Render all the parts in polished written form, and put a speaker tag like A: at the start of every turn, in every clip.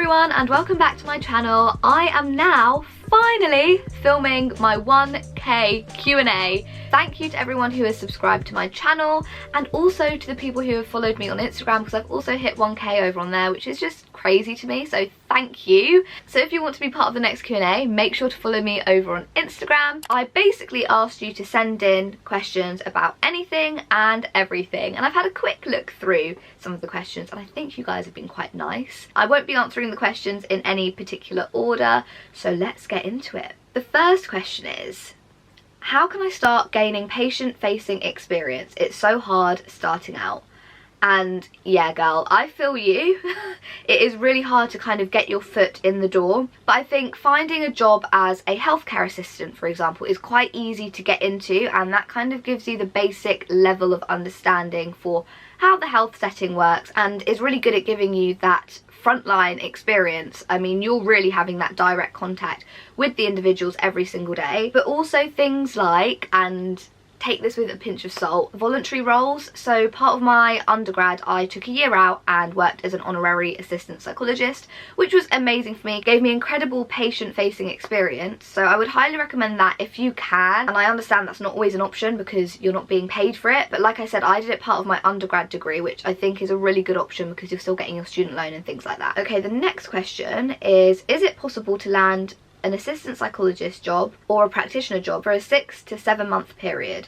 A: everyone and welcome back to my channel. I am now finally filming my 1K Q&A. Thank you to everyone who has subscribed to my channel and also to the people who have followed me on Instagram, because I've also hit 1K over on there, which is just crazy to me, so thank you. So if you want to be part of the next Q&A, make sure to follow me over on Instagram. I basically asked you to send in questions about anything and everything, and I've had a quick look through some of the questions and I think you guys have been quite nice. I won't be answering the questions in any particular order, so let's get into it. The first question is, how can I start gaining patient-facing experience? It's so hard starting out. And yeah, girl, I feel you. It is really hard to kind of get your foot in the door, but I think finding a job as a healthcare assistant, for example, is quite easy to get into, and that kind of gives you the basic level of understanding for how the health setting works and is really good at giving you that frontline experience. I mean, you're really having that direct contact with the individuals every single day, but also things like, and take this with a pinch of salt, voluntary roles. So part of my undergrad, I took a year out and worked as an honorary assistant psychologist, which was amazing for me. It gave me incredible patient-facing experience, so I would highly recommend that if you can. And I understand that's not always an option because you're not being paid for it, but like I said, I did it part of my undergrad degree, which I think is a really good option because you're still getting your student loan and things like that. Okay, the next question is it possible to land an assistant psychologist job or a practitioner job for a 6 to 7 month period?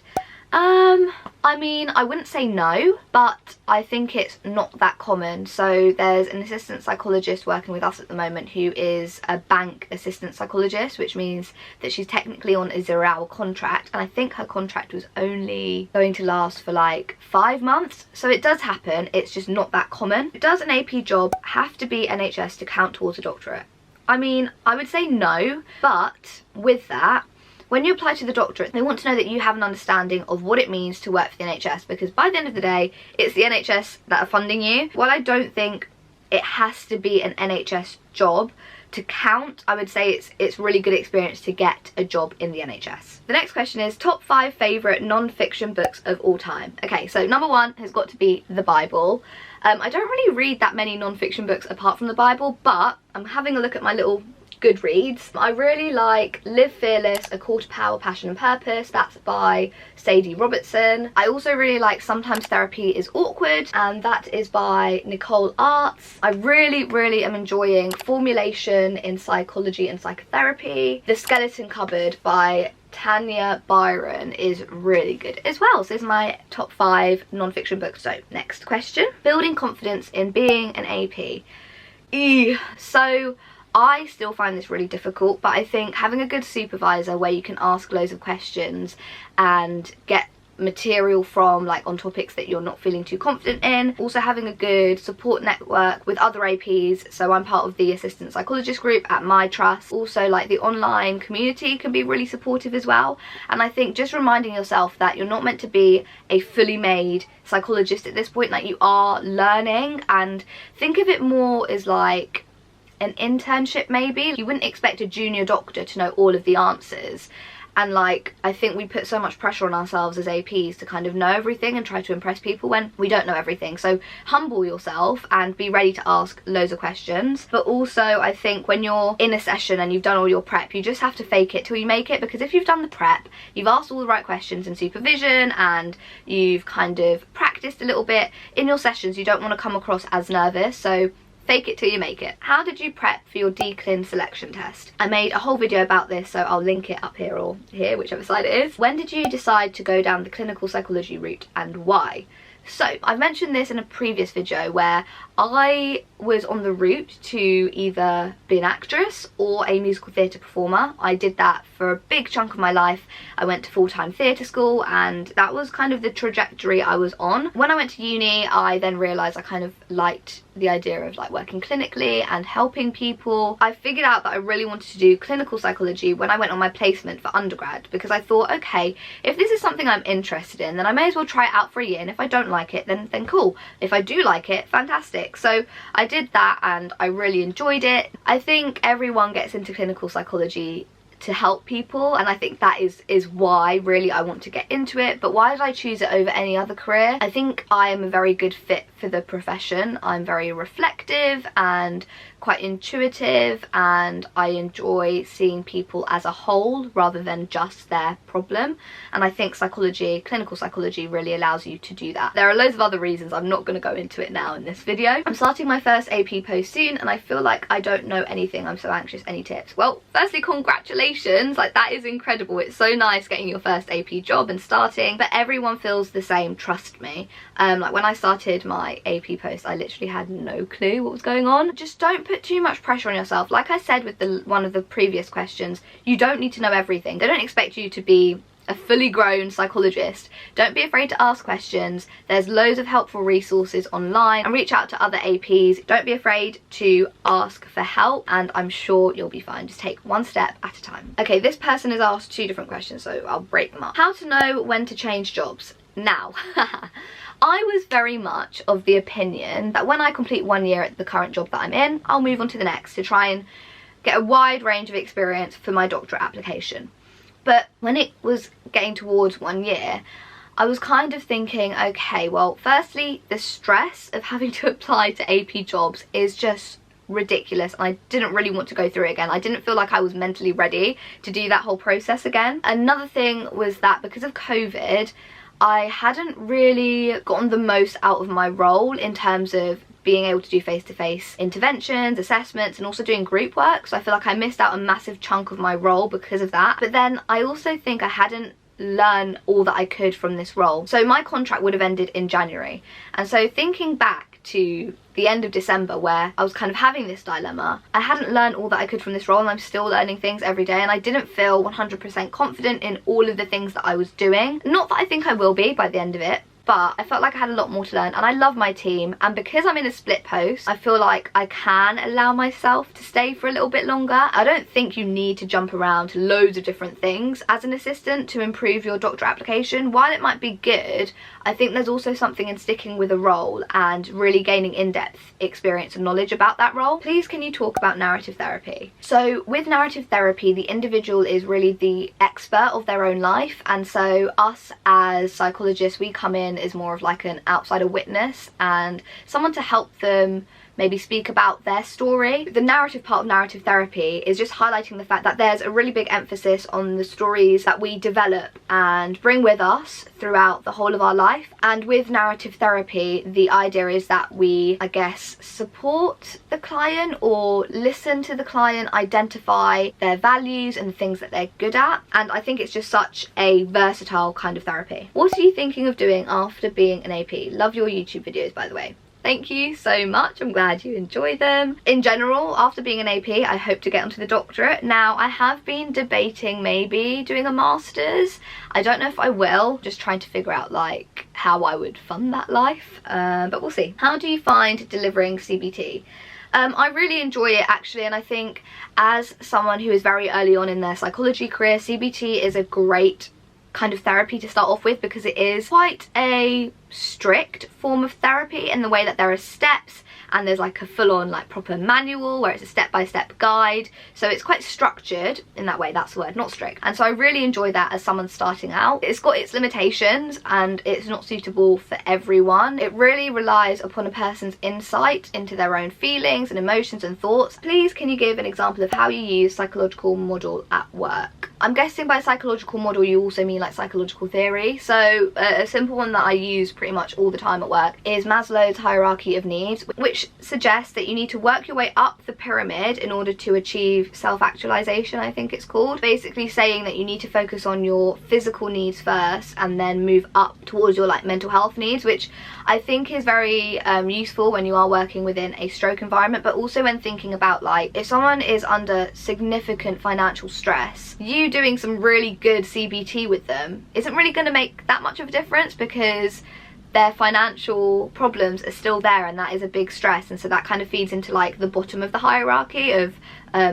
A: I mean, I wouldn't say no, but I think it's not that common. So there's an assistant psychologist working with us at the moment who is a bank assistant psychologist, which means that she's technically on a 0-hour contract, and I think her contract was only going to last for like 5 months. So it does happen, it's just not that common. Does an AP job have to be NHS to count towards a doctorate? I mean, I would say no, but with that, when you apply to the doctorate, they want to know that you have an understanding of what it means to work for the NHS, because by the end of the day, it's the NHS that are funding you. While I don't think it has to be an NHS job to count, I would say it's really good experience to get a job in the NHS. The next question is top 5 favourite non-fiction books of all time. Okay, so number 1 has got to be the Bible. I don't really read that many non-fiction books apart from the Bible, but I'm having a look at my little Goodreads. I really like Live Fearless, A Call to Power, Passion and Purpose. That's by Sadie Robertson. I also really like Sometimes Therapy is Awkward, and that is by Nicole Arts. I really am enjoying Formulation in Psychology and Psychotherapy. The Skeleton Cupboard by Tanya Byron is really good as well. So these are my top 5 non-fiction books. So next question, building confidence in being an AP. So I still find this really difficult, but I think having a good supervisor where you can ask loads of questions and get material from, like, on topics that you're not feeling too confident in. Also having a good support network with other APs. So I'm part of the assistant psychologist group at my trust. Also, like, the online community can be really supportive as well. And I think just reminding yourself that you're not meant to be a fully made psychologist at this point, like you are learning, and think of it more as like an internship maybe. You wouldn't expect a junior doctor to know all of the answers, and like I think we put so much pressure on ourselves as APs to kind of know everything and try to impress people when we don't know everything. So humble yourself and be ready to ask loads of questions. But also I think when you're in a session and you've done all your prep, you just have to fake it till you make it, because if you've done the prep, you've asked all the right questions in supervision and you've kind of practiced a little bit in your sessions, you don't want to come across as nervous. So fake it till you make it. How did you prep for your DCLIN selection test? I made a whole video about this, so I'll link it up here or here, whichever side it is. When did you decide to go down the clinical psychology route and why? So I've mentioned this in a previous video where I was on the route to either be an actress or a musical theatre performer. I did that for a big chunk of my life. I went to full-time theatre school and that was kind of the trajectory I was on. When I went to uni, I then realised I kind of liked the idea of like working clinically and helping people. I figured out that I really wanted to do clinical psychology when I went on my placement for undergrad, because I thought, okay, if this is something I'm interested in, then I may as well try it out for a year, and if I don't like it, then cool. If I do like it, fantastic. So I did that and I really enjoyed it. I think everyone gets into clinical psychology to help people, and I think that is why really I want to get into it. But why did I choose it over any other career? I think I am a very good fit for the profession. I'm very reflective and quite intuitive, and I enjoy seeing people as a whole rather than just their problem, and I think psychology, clinical psychology, really allows you to do that. There are loads of other reasons, I'm not going to go into it now in this video. I'm starting my first AP post soon, and I feel like I don't know anything. I'm so anxious. Any tips? Well, firstly, congratulations, like that is incredible. It's so nice getting your first AP job and starting, but everyone feels the same, trust me. Like when I started my AP post, I literally had no clue what was going on. Just don't put too much pressure on yourself. Like I said with one of the previous questions, you don't need to know everything. They don't expect you to be a fully grown psychologist. Don't be afraid to ask questions. There's loads of helpful resources online, and reach out to other APs. Don't be afraid to ask for help, and I'm sure you'll be fine. Just take one step at a time. Okay, this person has asked 2 different questions, so I'll break them up. How to know when to change jobs? Now, I was very much of the opinion that when I complete 1 year at the current job that I'm in, I'll move on to the next to try and get a wide range of experience for my doctorate application. But when it was getting towards 1 year, I was kind of thinking, okay, well, firstly, the stress of having to apply to AP jobs is just ridiculous, and I didn't really want to go through it again. I didn't feel like I was mentally ready to do that whole process again. Another thing was that because of COVID, I hadn't really gotten the most out of my role in terms of being able to do face-to-face interventions, assessments, and also doing group work. So I feel like I missed out a massive chunk of my role because of that. But then I also think I hadn't learned all that I could from this role. So my contract would have ended in January. And so thinking back to the end of December, where I was kind of having this dilemma, I hadn't learned all that I could from this role, and I'm still learning things every day, and I didn't feel 100% confident in all of the things that I was doing. Not that I think I will be by the end of it, but I felt like I had a lot more to learn, and I love my team, and because I'm in a split post, I feel like I can allow myself to stay for a little bit longer. I don't think you need to jump around to loads of different things as an assistant to improve your doctorate application. While it might be good, I think there's also something in sticking with a role and really gaining in-depth experience and knowledge about that role. Please, can you talk about narrative therapy? So with narrative therapy, the individual is really the expert of their own life, and so us as psychologists, we come in as more of like an outsider witness and someone to help them maybe speak about their story. The narrative part of narrative therapy is just highlighting the fact that there's a really big emphasis on the stories that we develop and bring with us throughout the whole of our life. And with narrative therapy, the idea is that we, I guess, support the client or listen to the client, identify their values and the things that they're good at. And I think it's just such a versatile kind of therapy. What are you thinking of doing after being an AP? Love your YouTube videos, by the way. Thank you so much. I'm glad you enjoy them. In general, after being an AP, I hope to get onto the doctorate. Now, I have been debating maybe doing a master's. I don't know if I will, just trying to figure out like how I would fund that life, but we'll see. How do you find delivering CBT? I really enjoy it actually, and I think as someone who is very early on in their psychology career, CBT is a great kind of therapy to start off with because it is quite a strict form of therapy in the way that there are steps and there's like a full-on like proper manual where it's a step-by-step guide, so it's quite structured in that way. That's the word, not strict. And so I really enjoy that as someone starting out. It's got its limitations and it's not suitable for everyone. It really relies upon a person's insight into their own feelings and emotions and thoughts. Please, can you give an example of how you use psychological model at work? I'm guessing by psychological model you also mean like psychological theory. So a simple one that I use pretty much all the time at work is Maslow's hierarchy of needs, which suggests that you need to work your way up the pyramid in order to achieve self-actualization, I think it's called. Basically saying that you need to focus on your physical needs first and then move up towards your like mental health needs, which I think is very useful when you are working within a stroke environment, but also when thinking about like if someone is under significant financial stress, you doing some really good CBT with them isn't really going to make that much of a difference because their financial problems are still there, and that is a big stress, and so that kind of feeds into like the bottom of the hierarchy of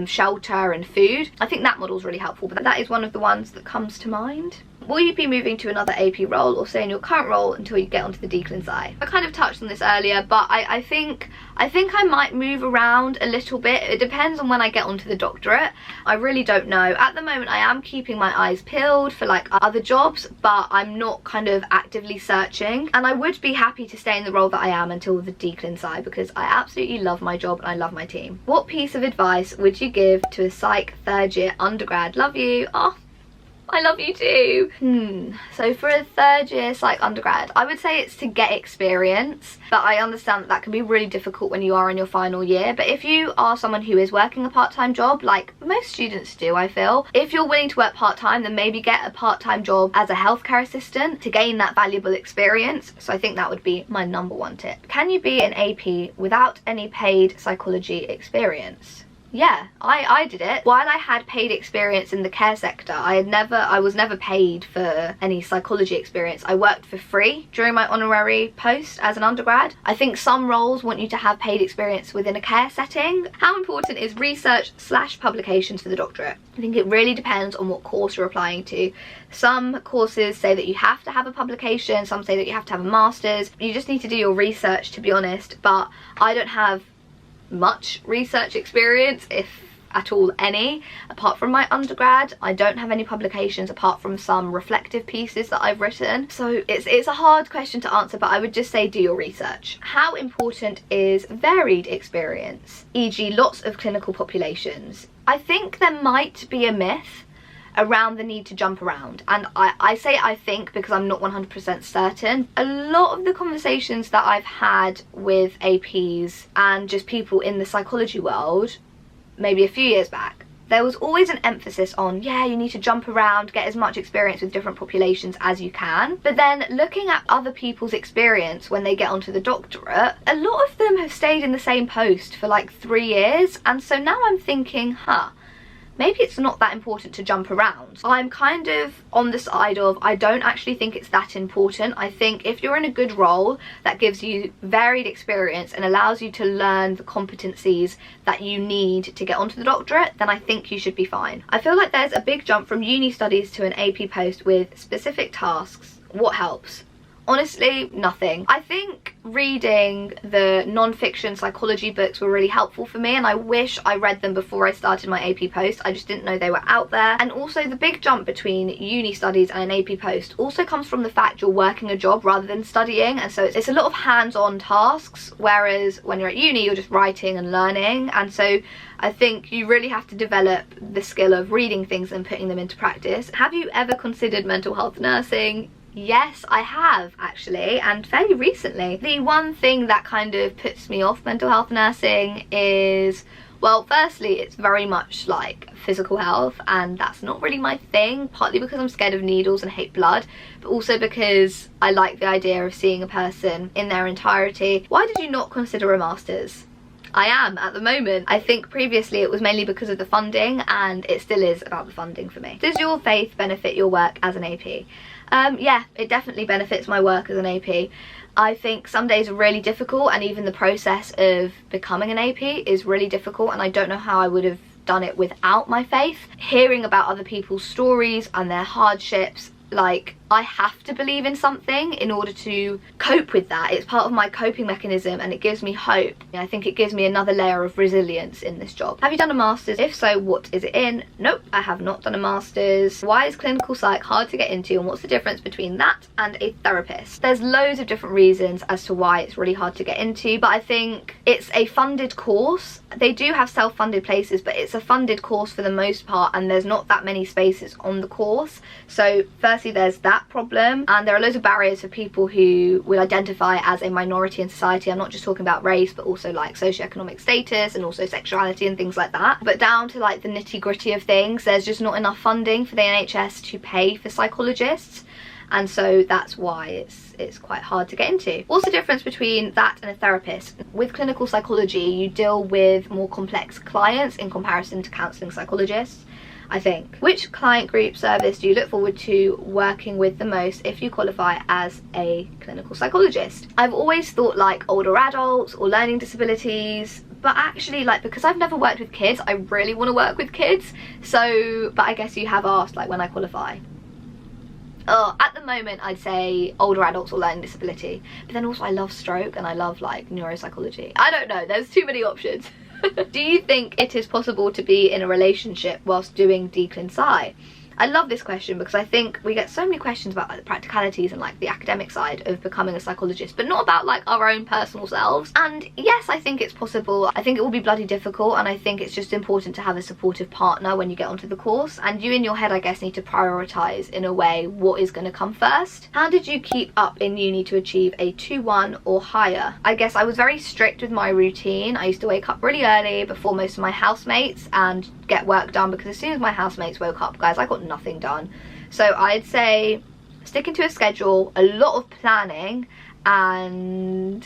A: shelter and food. I think that model is really helpful, but that is one of the ones that comes to mind. Will you be moving to another AP role or stay in your current role until you get onto the decline side? I kind of touched on this earlier, but I think I think I might move around a little bit. It depends on when I get onto the doctorate. I really don't know. At the moment I am keeping my eyes peeled for like other jobs, but I'm not kind of actively searching, and I would be happy to stay in the role that I am until the decline side, because I absolutely love my job and I love my team. What piece of advice would you give to a psych third year undergrad? Love you. Oh, I love you too. So for a third year psych undergrad, I would say it's to get experience, but I understand that can be really difficult when you are in your final year. But if you are someone who is working a part-time job, like most students do, I feel, if you're willing to work part-time, then maybe get a part-time job as a healthcare assistant to gain that valuable experience. So I think that would be my number one tip. Can you be an AP without any paid psychology experience? Yeah, I did it. While I had paid experience in the care sector, I was never paid for any psychology experience. I worked for free during my honorary post as an undergrad. I think some roles want you to have paid experience within a care setting. How important is research/publications for the doctorate? I think it really depends on what course you're applying to. Some courses say that you have to have a publication, some say that you have to have a master's. You just need to do your research, to be honest, but I don't have much research experience, if at all any, apart from my undergrad. I don't have any publications apart from some reflective pieces that I've written, so it's a hard question to answer, but I would just say do your research. How important is varied experience, e.g. lots of clinical populations? I think there might be a myth around the need to jump around, and I say I think because I'm not 100% certain. A lot of the conversations that I've had with APs and just people in the psychology world, maybe a few years back, there was always an emphasis on, yeah, you need to jump around, get as much experience with different populations as you can. But then looking at other people's experience when they get onto the doctorate, a lot of them have stayed in the same post for like 3 years, and so now I'm thinking, maybe it's not that important to jump around. I'm kind of on the side of, I don't actually think it's that important. I think if you're in a good role that gives you varied experience and allows you to learn the competencies that you need to get onto the doctorate, then I think you should be fine. I feel like there's a big jump from uni studies to an AP post with specific tasks. What helps? Honestly, nothing. I think reading the non-fiction psychology books were really helpful for me, and I wish I read them before I started my AP post. I just didn't know they were out there. And also the big jump between uni studies and an AP post also comes from the fact you're working a job rather than studying, and so it's a lot of hands-on tasks, whereas when you're at uni you're just writing and learning. And so I think you really have to develop the skill of reading things and putting them into practice. Have you ever considered mental health nursing? Yes, I have actually, and fairly recently. The one thing that kind of puts me off mental health nursing is, well, firstly, it's very much like physical health, and that's not really my thing, partly because I'm scared of needles and hate blood, but also because I like the idea of seeing a person in their entirety. Why did you not consider a master's? I am at the moment. I think previously it was mainly because of the funding, and it still is about the funding for me. Does your faith benefit your work as an AP? Yeah, it definitely benefits my work as an AP. I think some days are really difficult, and even the process of becoming an AP is really difficult, and I don't know how I would have done it without my faith. Hearing about other people's stories and their hardships, like, I have to believe in something in order to cope with that. It's part of my coping mechanism, and it gives me hope. I think it gives me another layer of resilience in this job. Have you done a master's? If so, what is it in? Nope, I have not done a master's. Why is clinical psych hard to get into, and what's the difference between that and a therapist? There's loads of different reasons as to why it's really hard to get into, but I think it's a funded course. They do have self-funded places, but it's a funded course for the most part, and there's not that many spaces on the course. So firstly, there's that problem, and there are loads of barriers for people who will identify as a minority in society. I'm not just talking about race, but also like socioeconomic status and also sexuality and things like that. But down to like the nitty-gritty of things, there's just not enough funding for the NHS to pay for psychologists, and so that's why it's quite hard to get into. What's the difference between that and a therapist? With clinical psychology, you deal with more complex clients in comparison to counselling psychologists, I think. Which client group service do you look forward to working with the most if you qualify as a clinical psychologist? I've always thought like older adults or learning disabilities, but actually, like, because I've never worked with kids, I really want to work with kids. So, but I guess you have asked like when I qualify. At the moment I'd say older adults or learning disability, but then also I love stroke and I love like neuropsychology. I don't know, there's too many options. Do you think it is possible to be in a relationship whilst doing declin psy? I love this question because I think we get so many questions about like the practicalities and like the academic side of becoming a psychologist, but not about like our own personal selves. And yes, I think it's possible. I think it will be bloody difficult, and I think it's just important to have a supportive partner when you get onto the course, and you in your head I guess need to prioritize in a way what is going to come first. How did you keep up in uni to achieve a 2-1 or higher? I guess I was very strict with my routine. I used to wake up really early before most of my housemates and get work done, because as soon as my housemates woke up, guys, I got nothing done. So I'd say sticking to a schedule, a lot of planning, and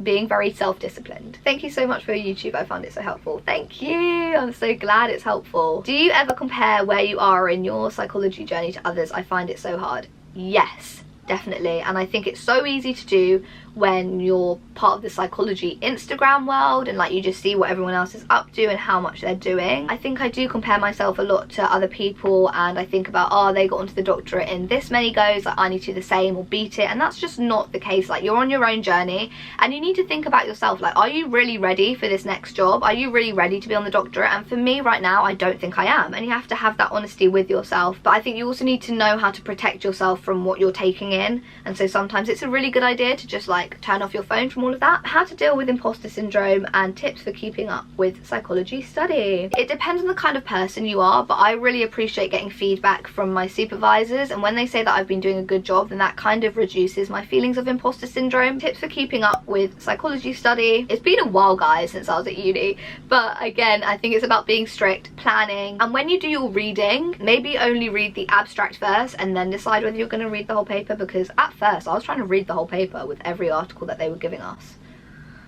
A: being very self-disciplined. Thank you so much for your YouTube. I found it so helpful. Thank you. I'm so glad it's helpful. Do you ever compare where you are in your psychology journey to others? I find it so hard. Yes, definitely. And I think it's so easy to do when you're part of the psychology Instagram world and like you just see what everyone else is up to and how much they're doing. I think I do compare myself a lot to other people, and I think about, oh, they got onto the doctorate in this many goes, like I need to do the same or beat it, and that's just not the case. Like, you're on your own journey and you need to think about yourself, like, are you really ready for this next job? Are you really ready to be on the doctorate? And for me right now, I don't think I am, and you have to have that honesty with yourself. But I think you also need to know how to protect yourself from what you're taking in, and so sometimes it's a really good idea to just like turn off your phone from all of that. How to deal with imposter syndrome and tips for keeping up with psychology study. It depends on the kind of person you are, but I really appreciate getting feedback from my supervisors, and when they say that I've been doing a good job, then that kind of reduces my feelings of imposter syndrome. Tips for keeping up with psychology study. It's been a while, guys, since I was at uni, but again, I think it's about being strict, planning, and when you do your reading, maybe only read the abstract first and then decide whether you're going to read the whole paper, because at first I was trying to read the whole paper with every article that they were giving us.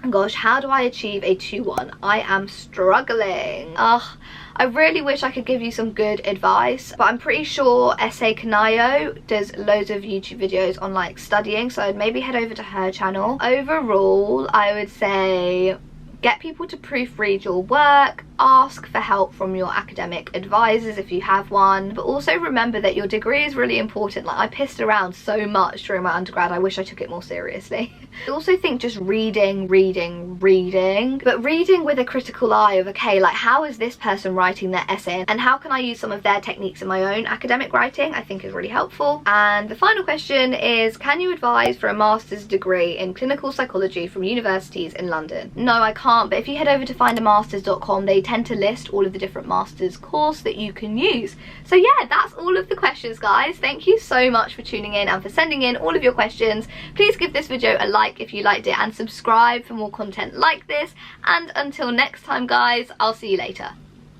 A: Gosh, how do I achieve a 2-1? I am struggling. Ugh, I really wish I could give you some good advice, but I'm pretty sure S.A. Kanayo does loads of YouTube videos on like studying, so I'd maybe head over to her channel. Overall, I would say get people to proofread your work, ask for help from your academic advisors if you have one, but also remember that your degree is really important. Like, I pissed around so much during my undergrad, I wish I took it more seriously. I also think just reading, but reading with a critical eye of, okay, like, how is this person writing their essay and how can I use some of their techniques in my own academic writing, I think is really helpful. And the final question is, can you advise for a master's degree in clinical psychology from universities in London? No, I can't, but if you head over to findamasters.com, they tend to list all of the different masters course that you can use. So yeah, that's all of the questions, guys. Thank you so much for tuning in and for sending in all of your questions. Please give this video a like if you liked it and subscribe for more content like this. And until next time, guys, I'll see you later.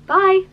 A: Bye.